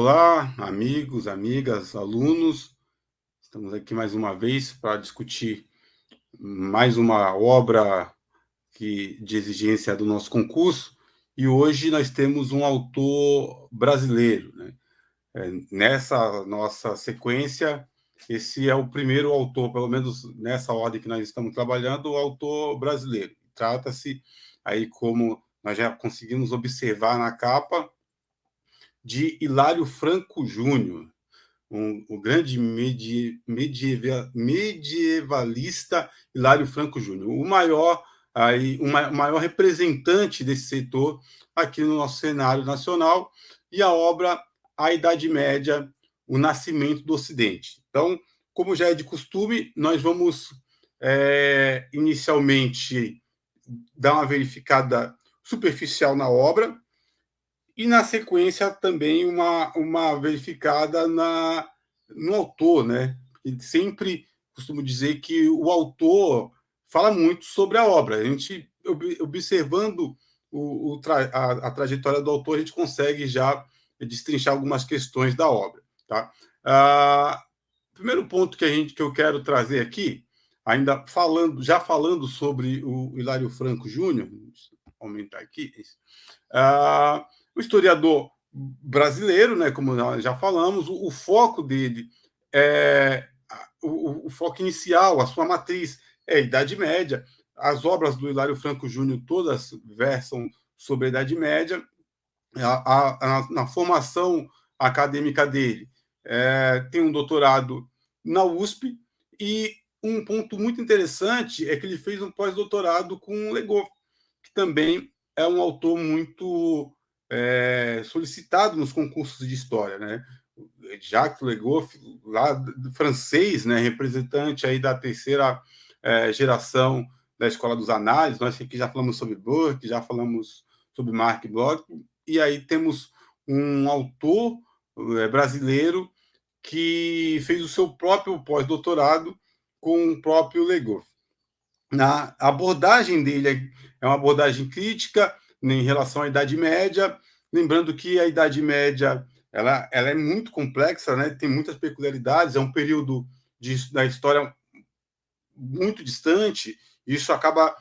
Olá, amigos, amigas, alunos. Estamos aqui mais uma vez para discutir mais uma obra de exigência do nosso concurso. E hoje nós temos um autor brasileiro, né? Nessa nossa sequência, esse é o primeiro autor, pelo menos nessa ordem que nós estamos trabalhando, o autor brasileiro. Trata-se aí, como nós já conseguimos observar na capa, de Hilário Franco Júnior, o grande medievalista Hilário Franco Júnior, o maior representante desse setor aqui no nosso cenário nacional, e a obra A Idade Média, o Nascimento do Ocidente. Então, como já é de costume, nós vamos inicialmente dar uma verificada superficial na obra, e, na sequência, também uma verificada no autor, né? E sempre costumo dizer que o autor fala muito sobre a obra. A gente, observando a trajetória do autor, a gente consegue já destrinchar algumas questões da obra. Tá? Primeiro ponto que eu quero trazer aqui, já falando sobre o Hilário Franco Júnior, vou aumentar aqui, o historiador brasileiro, né, como nós já falamos, o foco dele é o foco inicial, a sua matriz é a Idade Média. As obras do Hilário Franco Júnior todas versam sobre a Idade Média. Na formação acadêmica dele, tem um doutorado na USP, e um ponto muito interessante é que ele fez um pós-doutorado com Legoff, que também é um autor muito solicitado nos concursos de história, né? Jacques Legoff, lá francês, né, representante aí da terceira geração da Escola dos Análises. Nós aqui já falamos sobre Burke, já falamos sobre Marc Bloch, e aí temos um autor brasileiro que fez o seu próprio pós-doutorado com o próprio Legoff. A abordagem dele é uma abordagem crítica em relação à Idade Média, lembrando que a Idade Média ela é muito complexa, né? Tem muitas peculiaridades, é um período da história muito distante, e isso acaba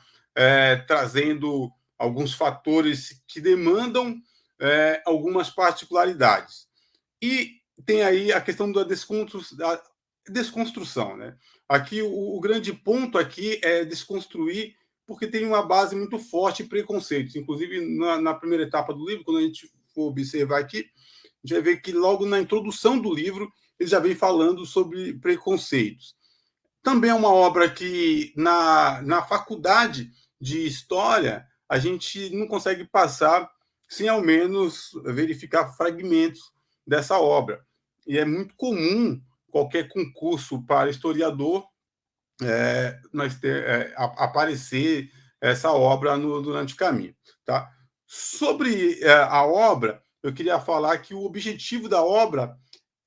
trazendo alguns fatores que demandam algumas particularidades. E tem aí a questão da desconstrução, né? Aqui o grande ponto aqui é desconstruir, porque tem uma base muito forte em preconceitos. Inclusive, na primeira etapa do livro, quando a gente for observar aqui, a gente vai ver que logo na introdução do livro ele já vem falando sobre preconceitos. Também é uma obra que, na faculdade de História, a gente não consegue passar sem, ao menos, verificar fragmentos dessa obra. E é muito comum qualquer concurso para historiador aparecer essa obra durante o caminho. Tá? Sobre a obra, eu queria falar que o objetivo da obra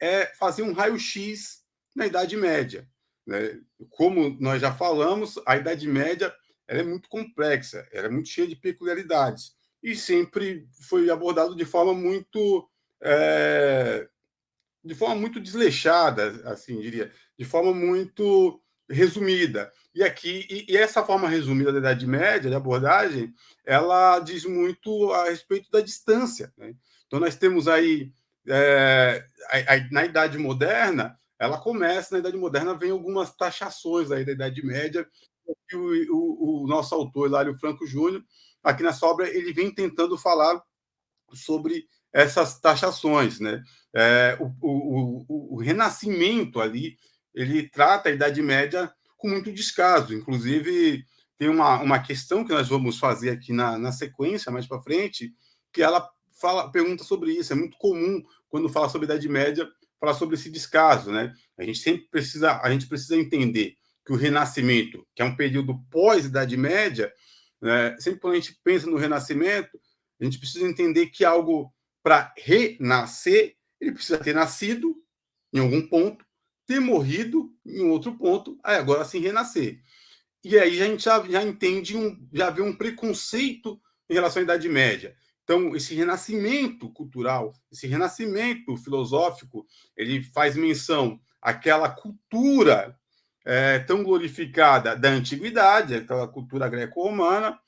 é fazer um raio-x na Idade Média. Né? Como nós já falamos, a Idade Média ela é muito complexa, ela é muito cheia de peculiaridades, e sempre foi abordado de forma muito desleixada, assim diria, de forma muito resumida. E aqui, essa forma resumida da Idade Média, de abordagem, ela diz muito a respeito da distância. Né? Então, nós temos aí, na Idade Moderna, na Idade Moderna vem algumas taxações aí da Idade Média, que o nosso autor, Hilário Franco Júnior, aqui nessa obra, ele vem tentando falar sobre essas taxações, né? O Renascimento ali, ele trata a Idade Média com muito descaso. Inclusive, tem uma questão que nós vamos fazer aqui na sequência, mais para frente, que ela pergunta sobre isso. É muito comum, quando fala sobre a Idade Média, falar sobre esse descaso, né? A gente precisa entender que o Renascimento, que é um período pós-Idade Média, né, sempre quando a gente pensa no Renascimento, a gente precisa entender que algo, para renascer, ele precisa ter nascido em algum ponto, ter morrido em outro ponto, aí agora sim renascer. E aí a gente já entende, já vê um preconceito em relação à Idade Média. Então, esse renascimento cultural, esse renascimento filosófico, ele faz menção àquela cultura tão glorificada da antiguidade, aquela cultura greco-romana,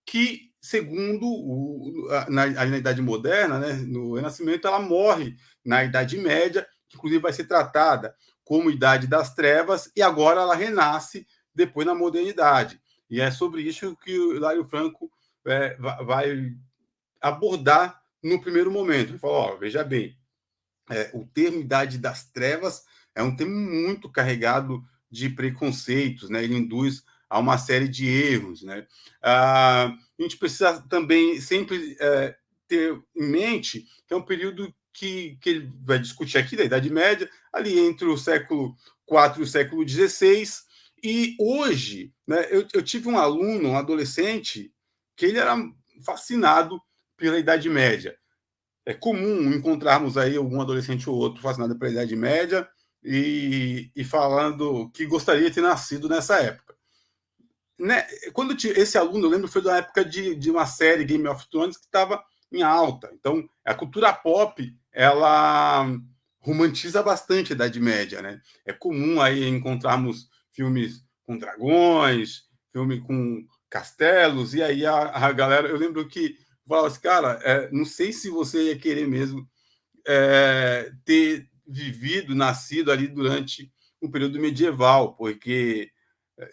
que, segundo na Idade Moderna, né, no Renascimento, ela morre na Idade Média, que inclusive vai ser tratada como Idade das Trevas, e agora ela renasce depois na modernidade. E é sobre isso que o Hilário Franco vai abordar no primeiro momento. Ele fala, veja bem, o termo Idade das Trevas é um termo muito carregado de preconceitos, né? Ele induz a uma série de erros, né? A gente precisa também sempre ter em mente que é um período que ele vai discutir aqui, da Idade Média, ali entre o século IV e o século XVI, e hoje, né, eu tive um aluno, um adolescente, que ele era fascinado pela Idade Média. É comum encontrarmos aí algum adolescente ou outro fascinado pela Idade Média e falando que gostaria de ter nascido nessa época. Né? Quando esse aluno, eu lembro, foi da época de uma série Game of Thrones que estava em alta. Então, a cultura pop, ela romantiza bastante a Idade Média, né? É comum aí encontrarmos filmes com dragões, filme com castelos, e aí a galera, eu lembro que falava assim, cara, não sei se você ia querer mesmo ter vivido, nascido ali durante um período medieval, porque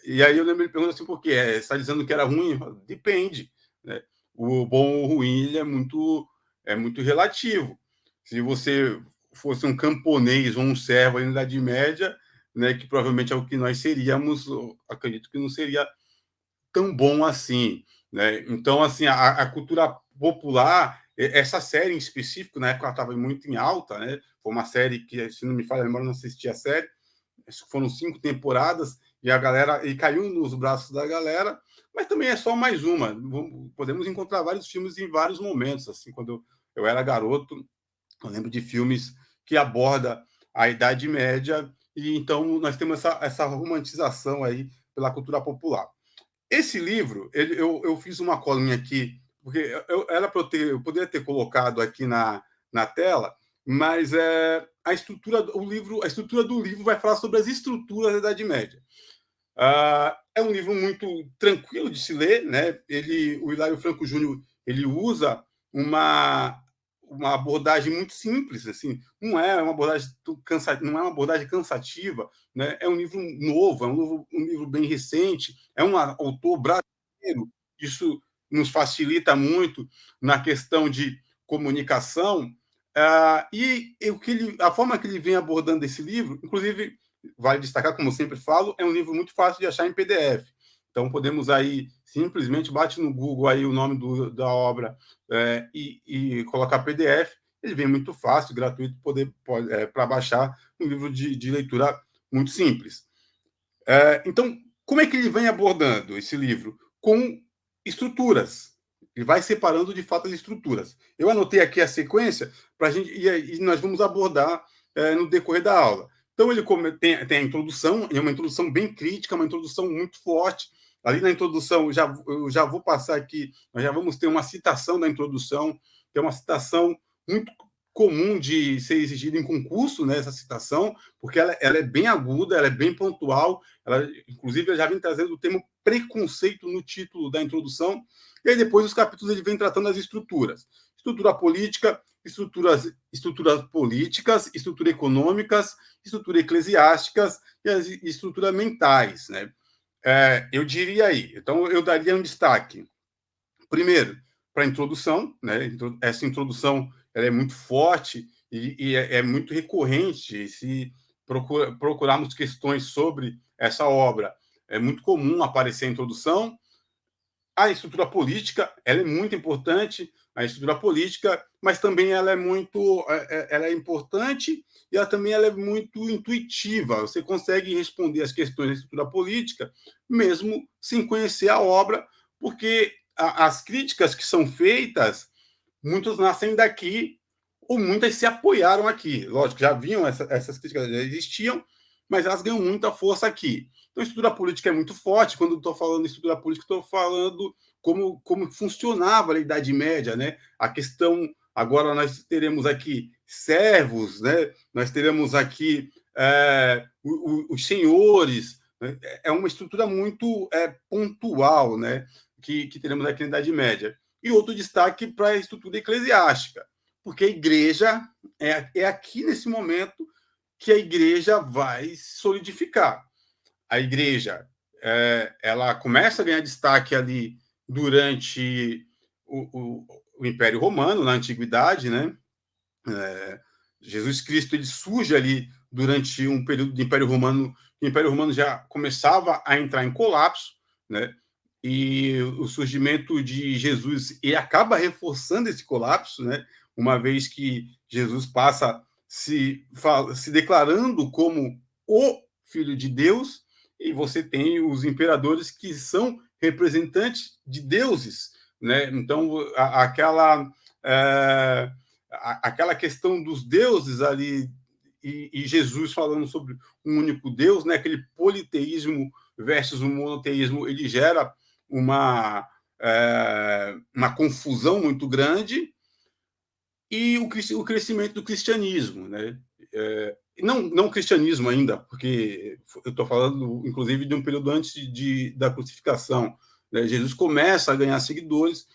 e aí eu lembro ele pergunta assim, por quê? Você está dizendo que era ruim? Depende. Né? O bom ou ruim ele é muito relativo. Se você fosse um camponês ou um servo na Idade Média, né, que provavelmente é o que nós seríamos, acredito que não seria tão bom assim. Né? Então, assim, a cultura popular, essa série em específico, na época ela estava muito em alta, né? Foi uma série que, se não me falha a memória, eu não assisti a série, foram 5 temporadas e a galera e caiu nos braços da galera, mas também é só mais uma. Podemos encontrar vários filmes em vários momentos. Assim, quando eu era garoto, eu lembro de filmes que aborda a Idade Média e então nós temos essa romantização aí pela cultura popular. Esse livro, eu fiz uma colinha aqui, porque era para eu poderia ter colocado aqui na tela, mas a estrutura do livro vai falar sobre as estruturas da Idade Média. É um livro muito tranquilo de se ler, né? O Hilário Franco Júnior ele usa uma uma abordagem muito simples, assim, não é uma abordagem não é uma abordagem cansativa, né? É um livro novo, um livro bem recente, é um autor brasileiro, isso nos facilita muito na questão de comunicação. A forma que ele vem abordando esse livro, inclusive vale destacar, como eu sempre falo, é um livro muito fácil de achar em PDF. Então, podemos aí, simplesmente, bate no Google aí o nome da obra e colocar PDF. Ele vem muito fácil, gratuito, para baixar um livro de leitura muito simples. Então, como é que ele vem abordando esse livro? Com estruturas. Ele vai separando, de fato, as estruturas. Eu anotei aqui a sequência para a gente e nós vamos abordar no decorrer da aula. Então, ele tem a introdução, é uma introdução bem crítica, uma introdução muito forte. Ali na introdução, eu já vou passar aqui, nós já vamos ter uma citação da introdução, que é uma citação muito comum de ser exigida em concurso, né, essa citação, porque ela é bem aguda, ela é bem pontual, ela, inclusive, já vem trazendo o termo preconceito no título da introdução, e aí depois os capítulos ele vem tratando as estruturas. Estrutura política, estruturas políticas, estrutura econômicas, estrutura eclesiásticas e as estruturas mentais. Né? Eu diria aí, então eu daria um destaque, primeiro, para a introdução, né? Essa introdução ela é muito forte e é muito recorrente. Se procurarmos questões sobre essa obra, é muito comum aparecer a introdução. A estrutura política ela é muito importante, a estrutura política, mas também ela é importante e ela é muito intuitiva. Você consegue responder as questões da estrutura política mesmo sem conhecer a obra, porque as críticas que são feitas, muitas nascem daqui ou muitas se apoiaram aqui. Lógico, já vinham essas críticas, já existiam, mas elas ganham muita força aqui. Então, a estrutura política é muito forte. Quando eu estou falando de estrutura política, estou falando como funcionava a Idade Média, né? A questão, agora nós teremos aqui servos, né? Nós teremos aqui os senhores, né? É uma estrutura muito pontual, né? Que teremos aqui na Idade Média. E outro destaque para a estrutura eclesiástica, porque a igreja é aqui nesse momento que a igreja vai se solidificar. A igreja ela começa a ganhar destaque ali durante o Império Romano, na Antiguidade, né? Jesus Cristo ele surge ali durante um período do Império Romano. O Império Romano já começava a entrar em colapso, né? E o surgimento de Jesus e acaba reforçando esse colapso, né? Uma vez que Jesus passa se declarando como o Filho de Deus, e você tem os imperadores que são representantes de deuses, né? Então, aquela questão dos deuses ali e Jesus falando sobre um único Deus, né? Aquele politeísmo versus o monoteísmo, ele gera uma confusão muito grande, e o crescimento do cristianismo, né? Não o cristianismo ainda, porque eu estou falando, inclusive, de um período antes da crucificação. Né? Jesus começa a ganhar seguidores,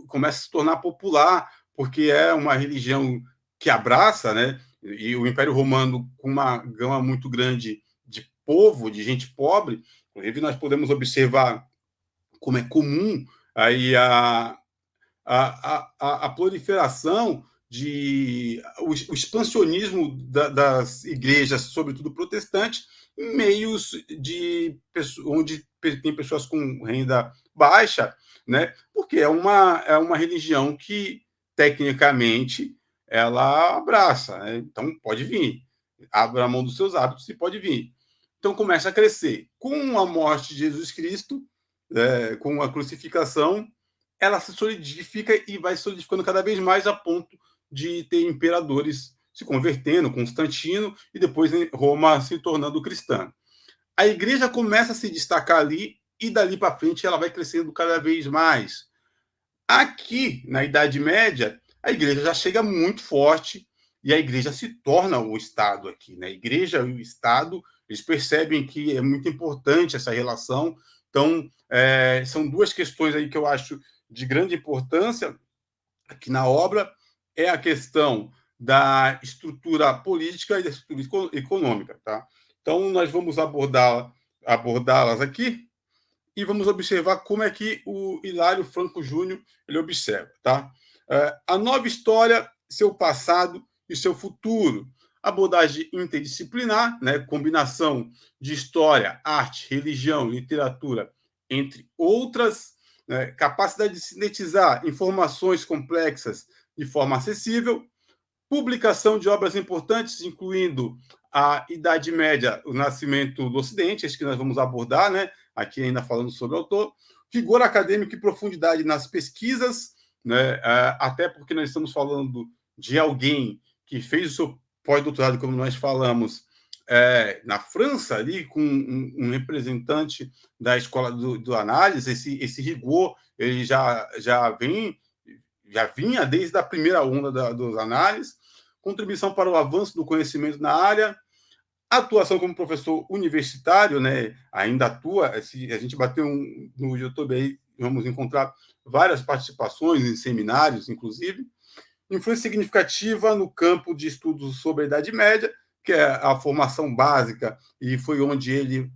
começa a se tornar popular, porque é uma religião que abraça, né? E o Império Romano, com uma gama muito grande de povo, de gente pobre, inclusive nós podemos observar como é comum aí a proliferação o expansionismo das igrejas, sobretudo protestantes, em meios onde tem pessoas com renda baixa, né? Porque é uma religião que, tecnicamente, ela abraça, né? Então pode vir, abra a mão dos seus hábitos e pode vir. Então começa a crescer. Com a morte de Jesus Cristo, com a crucificação, ela se solidifica e vai solidificando cada vez mais a ponto de ter imperadores se convertendo, Constantino, e depois Roma se tornando cristã. A igreja começa a se destacar ali, e dali para frente ela vai crescendo cada vez mais. Aqui, na Idade Média, a igreja já chega muito forte, e a igreja se torna o Estado aqui. Né? A igreja e o Estado, eles percebem que é muito importante essa relação. Então, são duas questões aí que eu acho de grande importância aqui na obra, é a questão da estrutura política e da estrutura econômica. Tá? Então, nós vamos abordá-las aqui e vamos observar como é que o Hilário Franco Júnior ele observa. Tá? A nova história, seu passado e seu futuro. Abordagem interdisciplinar, né? Combinação de história, arte, religião, literatura, entre outras, né? Capacidade de sintetizar informações complexas de forma acessível, publicação de obras importantes, incluindo a Idade Média, o nascimento do Ocidente, acho que nós vamos abordar, né? Aqui ainda falando sobre o autor, rigor acadêmico e profundidade nas pesquisas, né? Até porque nós estamos falando de alguém que fez o seu pós-doutorado, como nós falamos, na França, ali, com um representante da escola do análise, esse rigor ele já vinha desde a primeira onda dos análises, contribuição para o avanço do conhecimento na área, atuação como professor universitário, né? Ainda atua, a gente bateu no YouTube aí, vamos encontrar várias participações em seminários, inclusive, influência significativa no campo de estudos sobre a Idade Média, que é a formação básica, e foi onde ele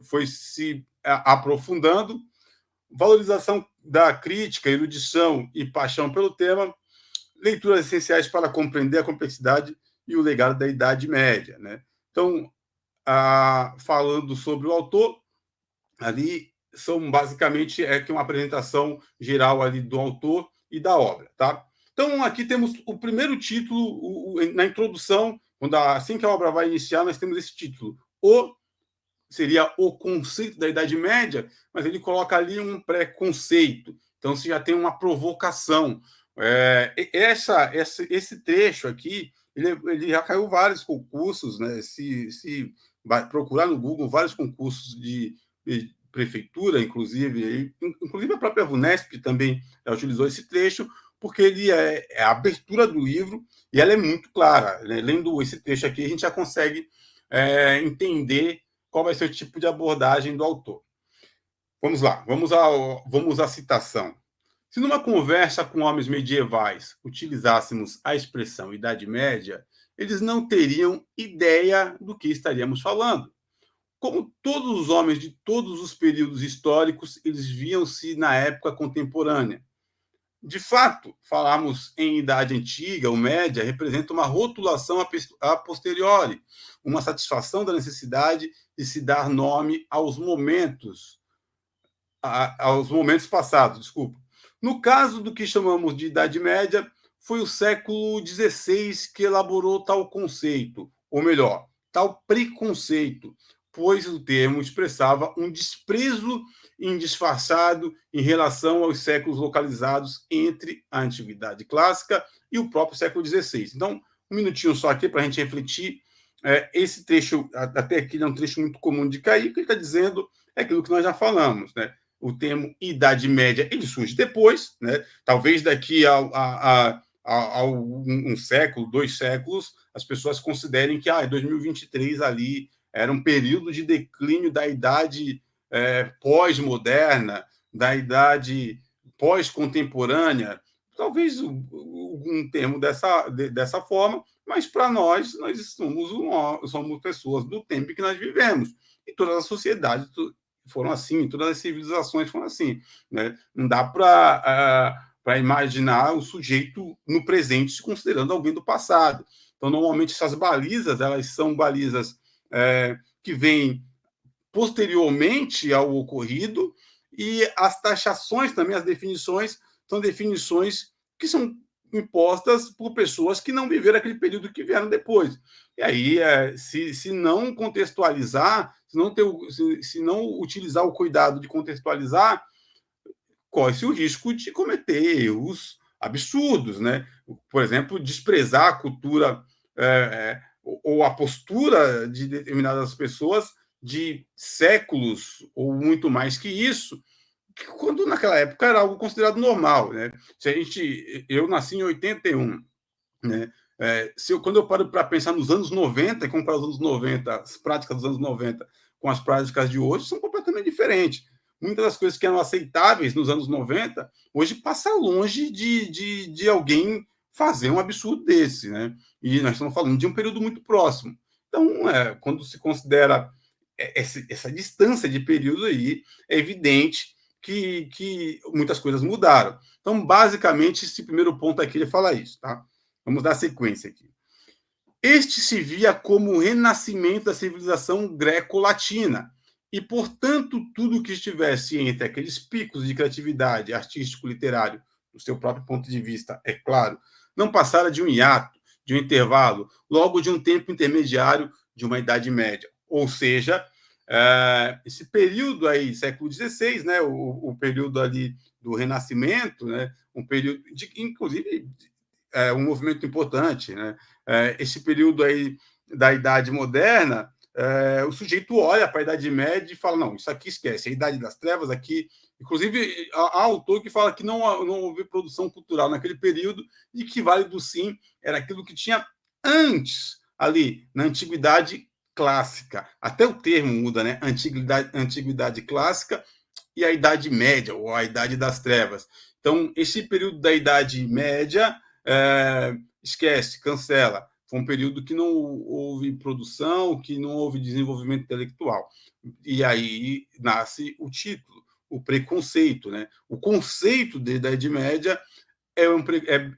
foi se aprofundando, valorização da crítica, erudição e paixão pelo tema, leituras essenciais para compreender a complexidade e o legado da Idade Média. Né? Então, falando sobre o autor, ali são basicamente que uma apresentação geral ali do autor e da obra. Tá? Então, aqui temos o primeiro título, na introdução, assim que a obra vai iniciar, nós temos esse título, seria o conceito da Idade Média, mas ele coloca ali um pré-conceito. Então, você já tem uma provocação. Esse trecho aqui, ele já caiu vários concursos, né? Se vai procurar no Google vários concursos de prefeitura, inclusive a própria VUNESP também utilizou esse trecho, porque ele é a abertura do livro e ela é muito clara, né? Lendo esse trecho aqui, a gente já consegue entender qual vai ser o tipo de abordagem do autor. Vamos lá, vamos à citação. Se numa conversa com homens medievais utilizássemos a expressão Idade Média, eles não teriam ideia do que estaríamos falando. Como todos os homens de todos os períodos históricos, eles viam-se na época contemporânea. De fato, falarmos em Idade Antiga ou Média representa uma rotulação a posteriori, uma satisfação da necessidade de se dar nome aos momentos passados, desculpa. No caso do que chamamos de Idade Média, foi o século XVI que elaborou tal conceito, ou melhor, tal preconceito, pois o termo expressava um desprezo indisfarçado em relação aos séculos localizados entre a Antiguidade Clássica e o próprio século XVI. Então, um minutinho só aqui para a gente refletir. Esse trecho, até aqui, é um trecho muito comum de cair, o que ele está dizendo é aquilo que nós já falamos, né? O termo Idade Média ele surge depois, né? Talvez daqui a um século, 2 séculos, as pessoas considerem que 2023 ali era um período de declínio da idade pós-moderna, da idade pós-contemporânea, talvez um termo dessa forma, mas para nós somos pessoas do tempo que nós vivemos, e todas as sociedades foram assim, todas as civilizações foram assim, né? Não dá para imaginar o sujeito no presente se considerando alguém do passado. Então, normalmente, essas balizas, elas são balizas que vêm posteriormente ao ocorrido, e as taxações também, as definições, são definições que são impostas por pessoas que não viveram aquele período que vieram depois. E aí, se não contextualizar, se não utilizar o cuidado de contextualizar, corre-se o risco de cometer erros absurdos, né? Por exemplo, desprezar a cultura ou a postura de determinadas pessoas de séculos ou muito mais que isso, quando naquela época era algo considerado normal, né? Eu nasci em 81, né? Quando eu paro para pensar nos anos 90 e comparar os anos 90, as práticas dos anos 90 com as práticas de hoje, são completamente diferentes. Muitas das coisas que eram aceitáveis nos anos 90, hoje passa longe de alguém fazer um absurdo desse, né? E nós estamos falando de um período muito próximo. Então, quando se considera essa distância de período aí, é evidente que muitas coisas mudaram. Então, basicamente, esse primeiro ponto aqui ele fala isso, tá? Vamos dar sequência aqui. Este se via como o renascimento da civilização greco-latina, e, portanto, tudo que estivesse entre aqueles picos de criatividade artístico-literário, do seu próprio ponto de vista, é claro, não passara de um hiato, de um intervalo, logo de um tempo intermediário de uma Idade Média. Ou seja, esse período aí, século XVI, né, o período ali do Renascimento, né, um período, inclusive, um movimento importante, né? Esse período aí da Idade Moderna, o sujeito olha para a Idade Média e fala, não, isso aqui esquece, a Idade das Trevas aqui. Inclusive, há autor que fala que não houve produção cultural naquele período e que válido sim era aquilo que tinha antes, ali, na Antiguidade Clássica. Até o termo muda, né? Antiguidade Clássica e a Idade Média, ou a Idade das Trevas. Então, esse período da Idade Média, esquece, cancela. Foi um período que não houve produção, que não houve desenvolvimento intelectual. E aí nasce o título, o preconceito, né? O conceito da Idade Média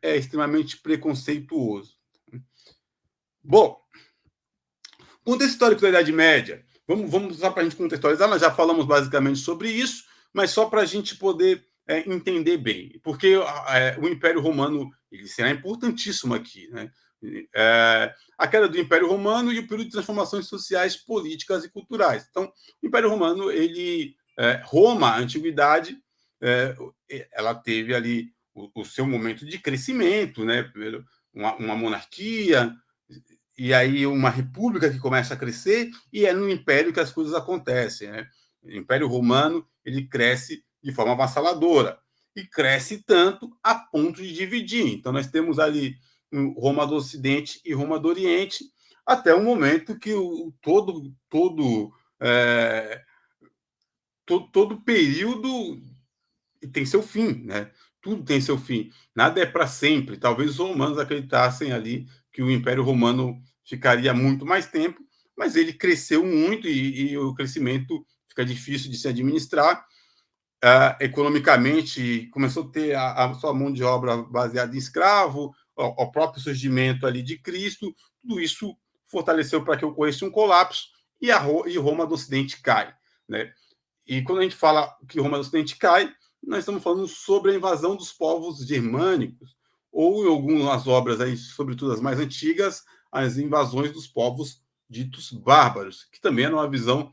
é extremamente preconceituoso. Bom, contexto histórico da Idade Média. Vamos só para a gente contextualizar, nós já falamos basicamente sobre isso, mas só para a gente poder entender bem, porque o Império Romano ele será importantíssimo aqui, né? A queda do Império Romano e o período de transformações sociais, políticas e culturais. Então, o Império Romano, Roma, a antiguidade, ela teve ali o seu momento de crescimento, né? Primeiro, uma monarquia, e aí uma república que começa a crescer, e é no Império que as coisas acontecem, né? O Império Romano ele cresce de forma avassaladora, e cresce tanto a ponto de dividir. Então, nós temos ali Roma do Ocidente e Roma do Oriente, até o momento que é, todo período tem seu fim, né? Tudo tem seu fim. Nada é para sempre. Talvez os romanos acreditassem ali que o Império Romano ficaria muito mais tempo, mas ele cresceu muito e o crescimento fica difícil de se administrar. Economicamente, começou a ter a sua mão de obra baseada em escravo, o próprio surgimento ali de Cristo, tudo isso fortaleceu para que ocorresse um colapso e Roma do Ocidente cai, né? E quando a gente fala que Roma do Ocidente cai, nós estamos falando sobre a invasão dos povos germânicos, ou em algumas obras, aí, sobretudo as mais antigas, as invasões dos povos ditos bárbaros, que também era uma visão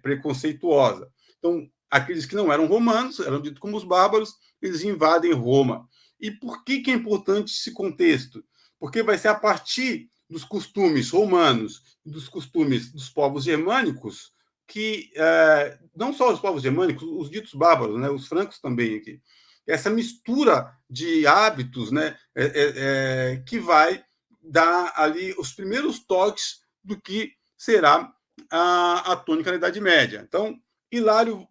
preconceituosa. Então, aqueles que não eram romanos, eram ditos como os bárbaros, eles invadem Roma. E por que é importante esse contexto? Porque vai ser a partir dos costumes romanos, dos costumes dos povos germânicos, que não só os povos germânicos, os ditos bárbaros, né, os francos também aqui, essa mistura de hábitos, né, que vai dar ali os primeiros toques do que será a tônica da Idade Média. Então, Hilário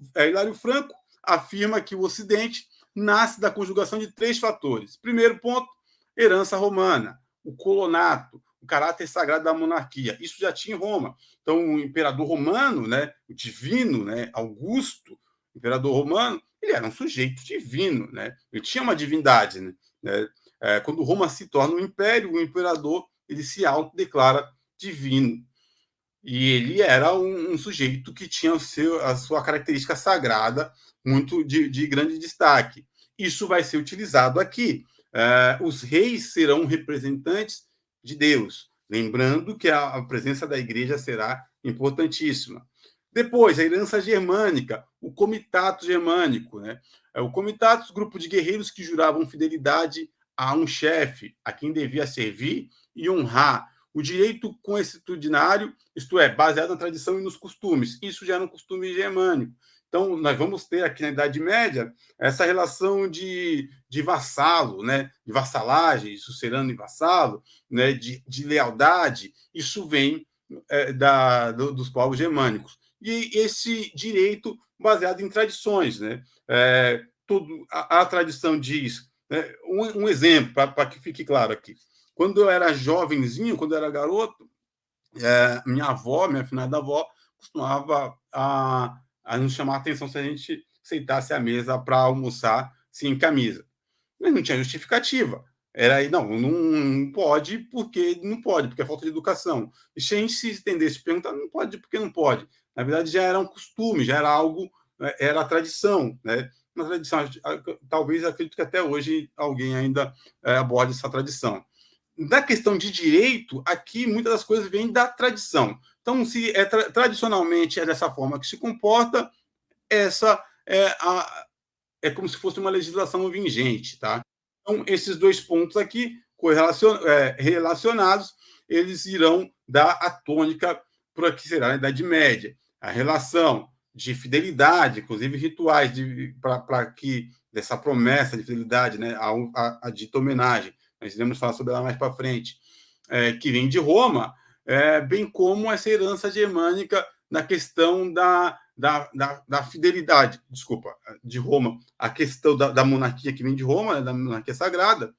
Franco afirma que o Ocidente nasce da conjugação de 3 fatores. Primeiro ponto, herança romana, o colonato, o caráter sagrado da monarquia. Isso já tinha em Roma. Então, o imperador romano, né, o divino, né, Augusto, imperador romano, ele era um sujeito divino, né? Ele tinha uma divindade, né? Quando Roma se torna um império, o imperador ele se autodeclara divino. E ele era um sujeito que tinha a sua característica sagrada muito de grande destaque. Isso vai ser utilizado aqui. Os reis serão representantes de Deus, lembrando que a presença da igreja será importantíssima. Depois, a herança germânica, o comitato germânico. Né? O comitato, grupo de guerreiros que juravam fidelidade a um chefe, a quem devia servir e honrar. O direito consuetudinário, isto é, baseado na tradição e nos costumes. Isso já era um costume germânico. Então, nós vamos ter aqui na Idade Média essa relação de vassalo, né? De vassalagem, sucerano e vassalo, né? de lealdade. Isso vem dos povos germânicos. E esse direito baseado em tradições. Né? A tradição diz... Né? Um exemplo, para que fique claro aqui. Quando eu era jovenzinho, quando eu era garoto, minha avó, minha finada avó, costumava a nos chamar a atenção se a gente sentasse à mesa para almoçar sem camisa. Mas não tinha justificativa. Era aí, não pode, porque não pode, porque é falta de educação. E se a gente se estendesse perguntar, não pode, porque não pode. Na verdade, já era um costume, já era algo, era a tradição, né? Uma tradição, talvez acredito que até hoje alguém ainda aborde essa tradição. Da questão de direito, aqui muitas das coisas vêm da tradição. Então, se tradicionalmente é dessa forma que se comporta, essa é como se fosse uma legislação vigente, tá? Então, esses 2 pontos aqui, relacionados, eles irão dar a tônica para o que será a Idade Média. A relação de fidelidade, inclusive rituais, para que dessa promessa de fidelidade, né, a dita homenagem, nós iremos falar sobre ela mais para frente, que vem de Roma, bem como essa herança germânica na questão da fidelidade, de Roma, a questão da monarquia que vem de Roma, da monarquia sagrada,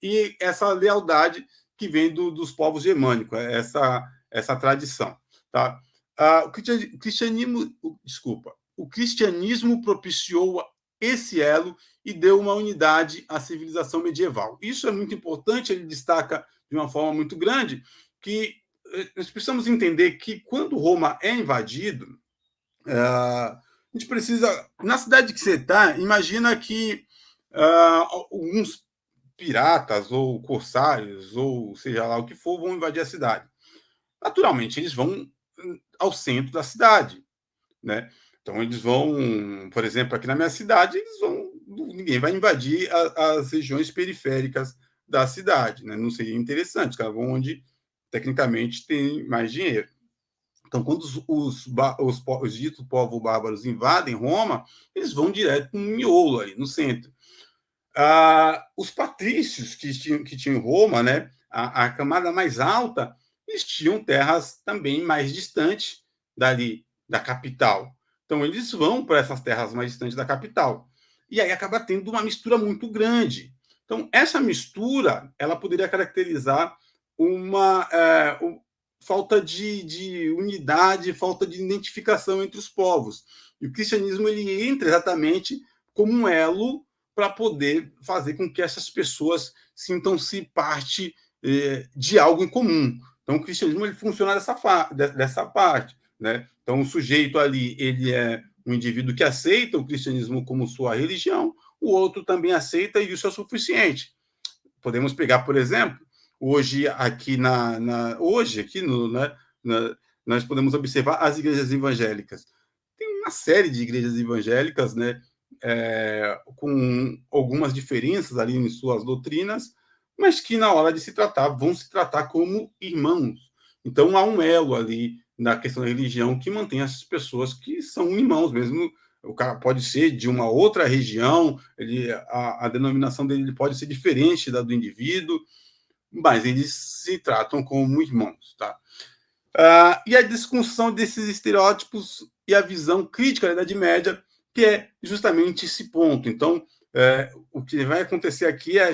e essa lealdade que vem dos povos germânicos, essa tradição. Tá? O cristianismo propiciou esse elo e deu uma unidade à civilização medieval. Isso é muito importante, ele destaca de uma forma muito grande que nós precisamos entender que quando Roma é invadido, a gente precisa... Na cidade que você está, imagina que alguns piratas ou corsários, ou seja lá o que for, vão invadir a cidade. Naturalmente, eles vão ao centro da cidade, né? Então, eles vão, por exemplo, aqui na minha cidade, eles vão ninguém vai invadir as regiões periféricas da cidade, né? Não seria interessante, cara, vão onde tecnicamente tem mais dinheiro. Então, quando os ditos povos bárbaros invadem Roma, eles vão direto no miolo ali, no centro. Os patrícios que tinham em Roma, né, a camada mais alta, eles tinham terras também mais distantes dali, da capital. Então, eles vão para essas terras mais distantes da capital. E aí acaba tendo uma mistura muito grande. Então, essa mistura, ela poderia caracterizar uma falta de unidade, falta de identificação entre os povos. E o cristianismo ele entra exatamente como um elo para poder fazer com que essas pessoas sintam-se parte de algo em comum. Então, o cristianismo ele funciona dessa parte, né? Então, o sujeito ali ele é um indivíduo que aceita o cristianismo como sua religião, o outro também aceita e isso é suficiente. Podemos pegar, por exemplo, hoje aqui hoje aqui nós podemos observar as igrejas evangélicas. Tem uma série de igrejas evangélicas, né, com algumas diferenças ali em suas doutrinas, mas que na hora de se tratar vão se tratar como irmãos. Então há um elo ali na questão da religião que mantém essas pessoas que são irmãos mesmo. O cara pode ser de uma outra região, a denominação dele pode ser diferente da do indivíduo, mas eles se tratam como irmãos, tá? E a discussão desses estereótipos e a visão crítica da Idade Média, que é justamente esse ponto. Então, o que vai acontecer aqui é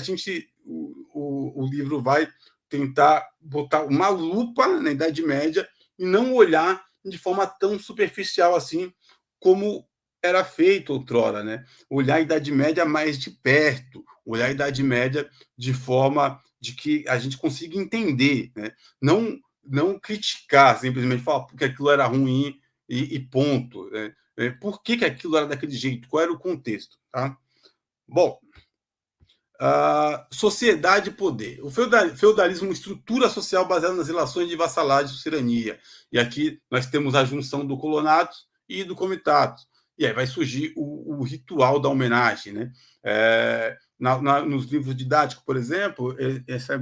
o livro vai tentar botar uma lupa na Idade Média e não olhar de forma tão superficial assim como era feito outrora, né? Olhar a Idade Média mais de perto, olhar a Idade Média de forma de que a gente consiga entender, né? Não criticar, simplesmente falar porque aquilo era ruim e ponto. Né? Por que aquilo era daquele jeito? Qual era o contexto? Tá? Bom, sociedade e poder. O feudalismo é uma estrutura social baseada nas relações de vassalagem e sucerania. E aqui nós temos a junção do colonado e do comitato. E aí vai surgir o ritual da homenagem. Né? Nos livros didáticos, por exemplo, esse é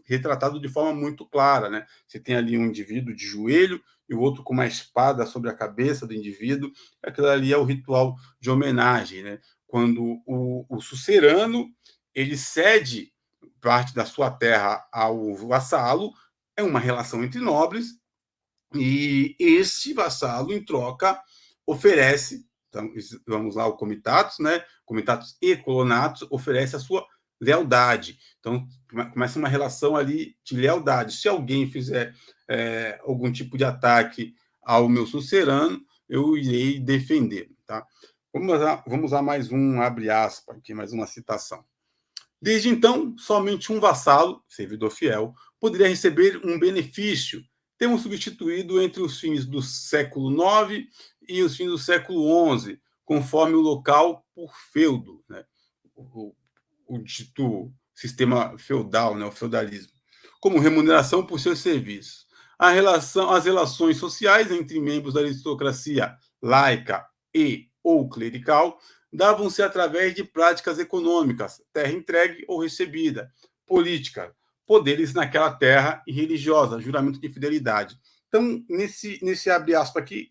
retratado de forma muito clara. Né? Você tem ali um indivíduo de joelho e o outro com uma espada sobre a cabeça do indivíduo. Aquilo ali é o ritual de homenagem. Né? Quando o sucerano ele cede parte da sua terra ao vassalo, é uma relação entre nobres, e esse vassalo, em troca, oferece, então, vamos lá, o comitatus, né? Comitatus e colonatos, oferece a sua lealdade. Então, começa uma relação ali de lealdade. Se alguém fizer algum tipo de ataque ao meu sucerano, eu irei defender, tá? Vamos a mais um, abre aspas, aqui, mais uma citação. Desde então, somente um vassalo, servidor fiel, poderia receber um benefício. Temos substituído entre os fins do século IX e os fins do século XI, conforme o local por feudo, né? o dito sistema feudal, né? O feudalismo, como remuneração por seus serviços. As relações sociais entre membros da aristocracia laica e ou clerical davam-se através de práticas econômicas, terra entregue ou recebida, política, poderes naquela terra e religiosa, juramento de fidelidade. Então, nesse abre aspas aqui,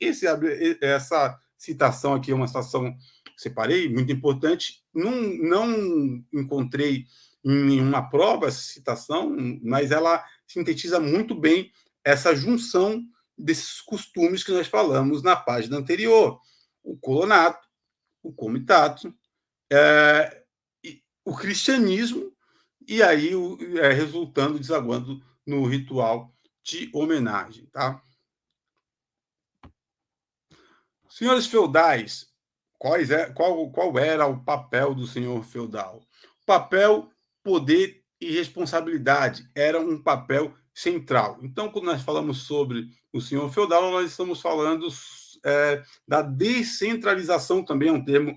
essa citação aqui é uma citação que separei, muito importante. Não encontrei em nenhuma prova essa citação, mas ela sintetiza muito bem essa junção desses costumes que nós falamos na página anterior. O colonato, o comitato, o cristianismo, e aí resultando, desaguando no ritual de homenagem. Tá? Senhores feudais, qual era o papel do senhor feudal? Papel, poder e responsabilidade era um papel central. Então, quando nós falamos sobre o senhor feudal, nós estamos falando da descentralização, também é um termo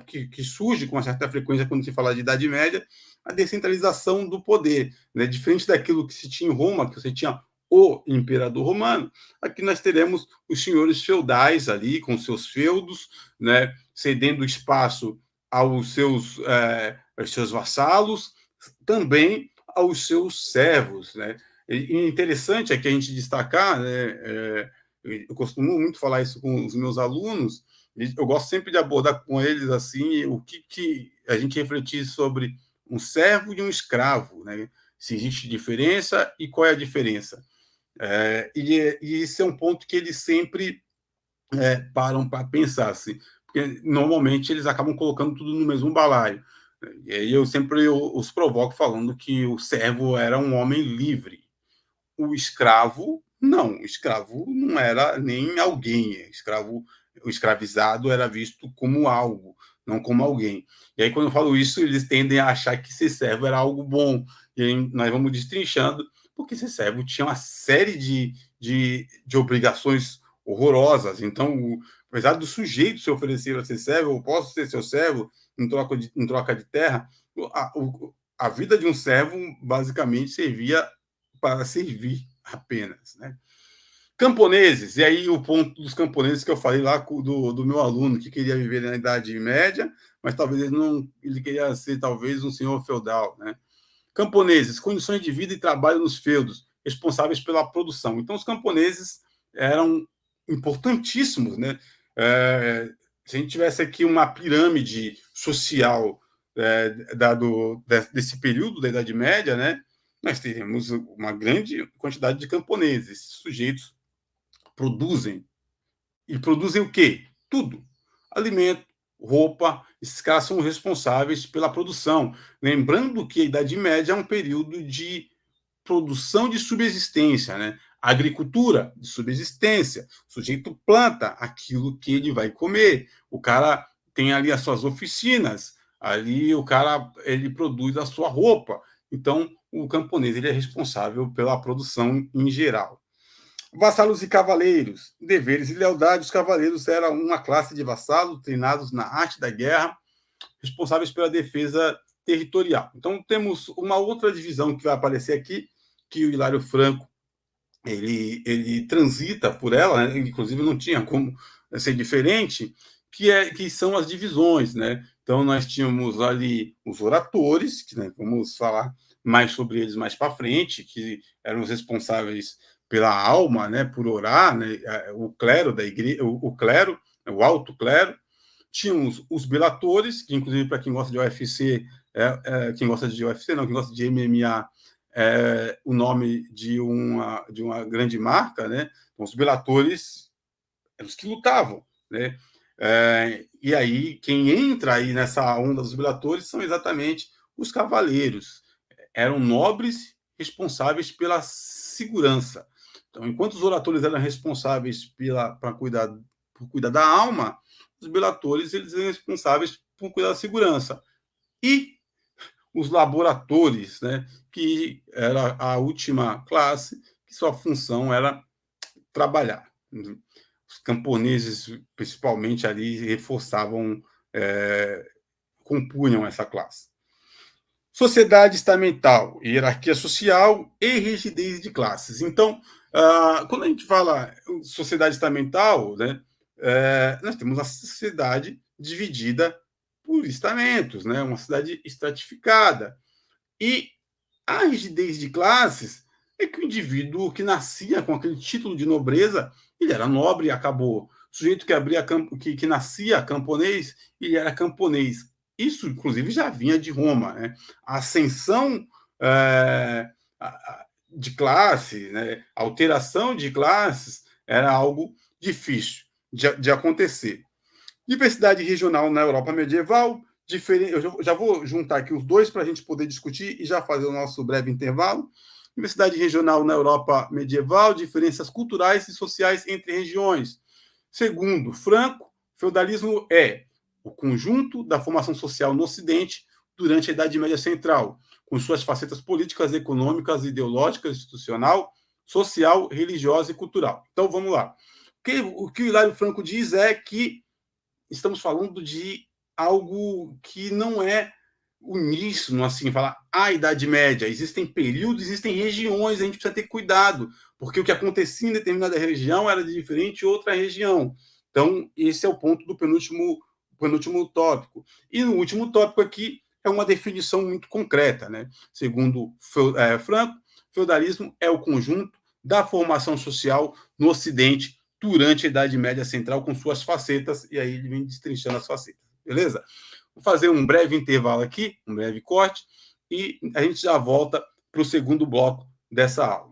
que surge com uma certa frequência quando se fala de Idade Média, a descentralização do poder. Né? Diferente daquilo que se tinha em Roma, que você tinha o imperador romano, aqui nós teremos os senhores feudais ali, com seus feudos, né? Cedendo espaço aos seus vassalos, também aos seus servos, né? E interessante é que a gente destacar, né, eu costumo muito falar isso com os meus alunos, eu gosto sempre de abordar com eles assim o que a gente refletir sobre um servo e um escravo, né? Se existe diferença e qual é a diferença. E esse é um ponto que eles sempre param para pensar, assim, porque normalmente eles acabam colocando tudo no mesmo balaio. E aí eu sempre os provoco falando que o servo era um homem livre, o escravo não, o escravo não era nem alguém, o escravizado era visto como algo, não como alguém. E aí quando eu falo isso, eles tendem a achar que ser servo era algo bom. E aí nós vamos destrinchando, porque ser servo tinha uma série de obrigações horrorosas. Então, apesar do sujeito se oferecer a ser servo, eu posso ser seu servo em troca de terra, a vida de um servo basicamente servia para servir apenas, né? Camponeses, e aí o ponto dos camponeses que eu falei lá do meu aluno, que queria viver na Idade Média, mas talvez ele queria ser talvez um senhor feudal, né? Camponeses, condições de vida e trabalho nos feudos, responsáveis pela produção. Então, os camponeses eram importantíssimos, né? Se a gente tivesse aqui uma pirâmide social desse período da Idade Média, né? Nós teríamos uma grande quantidade de camponeses. Esses sujeitos produzem. E produzem o quê? Tudo. Alimento, roupa. Esses caras são responsáveis pela produção. Lembrando que a Idade Média é um período de produção de subsistência, né? Agricultura de subsistência. O sujeito planta aquilo que ele vai comer. O cara tem ali as suas oficinas. Ali o cara ele produz a sua roupa. Então, o camponês ele é responsável pela produção em geral. Vassalos e cavaleiros, deveres e lealdade. Os cavaleiros eram uma classe de vassalos treinados na arte da guerra, responsáveis pela defesa territorial. Então, temos uma outra divisão que vai aparecer aqui, que o Hilário Franco ele transita por ela, né? Inclusive não tinha como ser diferente, que são as divisões, né? Então, nós tínhamos ali os oratores, que né, vamos falar mais sobre eles mais para frente, que eram os responsáveis pela alma, né, por orar, né, o clero da igreja, o clero, o alto clero. Tínhamos os belatores, que inclusive para quem gosta de UFC, quem gosta de UFC, não, quem gosta de MMA, o nome de uma grande marca, né? Então, os belatores eram os que lutavam, né? E aí, quem entra aí nessa onda dos belatores são exatamente os cavaleiros. Eram nobres responsáveis pela segurança. Então, enquanto os oratores eram responsáveis por cuidar da alma, os belatores eles eram responsáveis por cuidar da segurança. E os laboratores, né, que era a última classe, que sua função era trabalhar. Os camponeses, principalmente ali, reforçavam, compunham essa classe. Sociedade estamental, hierarquia social e rigidez de classes. Então, quando a gente fala sociedade estamental, né, nós temos a sociedade dividida por estamentos, né, uma cidade estratificada. E a rigidez de classes é que o indivíduo que nascia com aquele título de nobreza, ele era nobre e acabou. O sujeito que nascia camponês, ele era camponês. Isso, inclusive, já vinha de Roma. Né? A ascensão de classe, né? A alteração de classes era algo difícil de acontecer. Diversidade regional na Europa medieval, eu já vou juntar aqui os dois para a gente poder discutir e já fazer o nosso breve intervalo. Diversidade regional na Europa medieval, diferenças culturais e sociais entre regiões. Segundo Franco, feudalismo é o conjunto da formação social no Ocidente durante a Idade Média Central, com suas facetas políticas, econômicas, ideológicas, institucional, social, religiosa e cultural. Então, vamos lá. O que o Hilário Franco diz é que estamos falando de algo que não é uníssono, assim, falar a Idade Média. Existem períodos, existem regiões, a gente precisa ter cuidado, porque o que acontecia em determinada região era diferente em outra região. Então, esse é o ponto do penúltimo penúltimo tópico. E no último tópico aqui é uma definição muito concreta, né? Segundo Franco, feudalismo é o conjunto da formação social no Ocidente durante a Idade Média Central, com suas facetas, e aí ele vem destrinchando as facetas, beleza? Vou fazer um breve intervalo aqui, um breve corte, e a gente já volta para o segundo bloco dessa aula.